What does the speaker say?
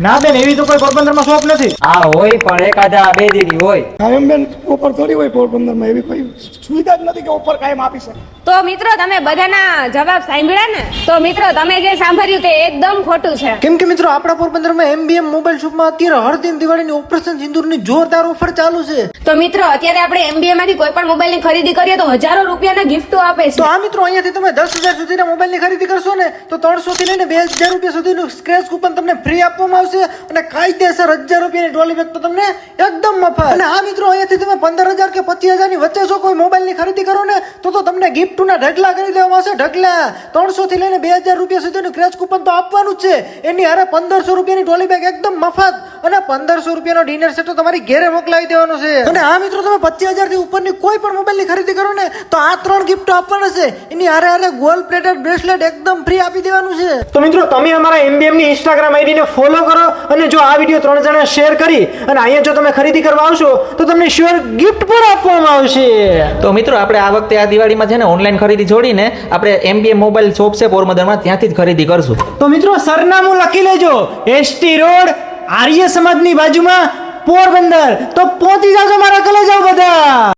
ના બેન, એવી તો કોઈ પોરબંદરમાં શોપ નથી. આ હોય પણ એકાદા બે દીદી હોય. હા એમ બેન, ઓફર થોડી હોય પોરબંદરમાં, એવી કોઈ સુવિધા જ નથી કે ઓફર કાયમ આપી શકે. તો મિત્રો તમે બધાના જવાબ સાંભળ્યા ને? તો મિત્રો તમે જે સાંભળ્યું તે એકદમ ખોટું છે. કેમ કે મિત્રો આપણા પોરબંદરમાં MBM મોબાઈલ શોપમાં અત્યારે હર દિન દિવાળીની ઓપરેશન સિંદૂરની જોરદાર ઓફર ચાલુ છે. તો મિત્રો અત્યારે આપણે MBA માંથી કોઈ પણ મોબાઈલ ની ખરીદી કરીએ તો હજારો રૂપિયાના ગિફ્ટો આપે તો છે. આ મિત્રો અહીંયાથી તમે 10,000 સુધીના મોબાઈલની ખરીદી કરશો ને તો 300 થી લઈને 2,000 રૂપિયા સુધીનું સ્ક્રેચ કૂપન તમને ફ્રી આપવામાં આવશે અને કાયદેસર 1,000 રૂપિયાની ટ્રોલી બેગ તો તમને એકદમ મફત. અને આ મિત્રો અહીંયાથી તમે 15,000 કે 25,000 ની વચ્ચે જો કોઈ મોબાઈલની ખરીદી કરો ને તો તમને ગિફ્ટના ઢગલા કરી દેવામાં આવશે. ઢગલા 300 થી લઈને 2,000 રૂપિયા સુધીનું સ્ક્રેચ કૂપન તો આપવાનું જ છે. એની હારે 1,500 રૂપિયાની ટ્રોલી બેગ એકદમ મફત અને 1,500 રૂપિયાનો ડિનર સેટ તો તમારી ઘરે મોકલાવી દેવાનો છે. અને આ મિત્રો તમે 25,000 થી ઉપરની કોઈ પણ મોબાઈલની ખરીદી કરો ને તો આ 3 ગિફ્ટ આપવાના છે. એની હારે હારે ગોલ્ડ પ્લેટેડ બ્રેસલેટ એકદમ ફ્રી આપી દેવાનું છે. તો મિત્રો તમે અમારા MBM ની Instagram ID ને ફોલો કરો અને જો આ વિડીયો 3 જણા શેર કરી અને અહીંયા જો તમે ખરીદી કરવા આવશો તો તમને શ્યોર ગિફ્ટ પણ આપવામાં આવશે. તો મિત્રો આપણે આ વખતે આ દિવાળીમાં છે ને ઓનલાઈન ખરીદી છોડીને આપણે MBM મોબાઈલ શોપ છે પોરબંદરમાં, ત્યાંથી જ ખરીદી કરશું. તો મિત્રો સરનામું લખી લેજો, ST રોડ, આર્ય સમાજની બાજુમાં, પોરબંદર. તો પહોંચી જાજો મારા કલેજાઓ બધા.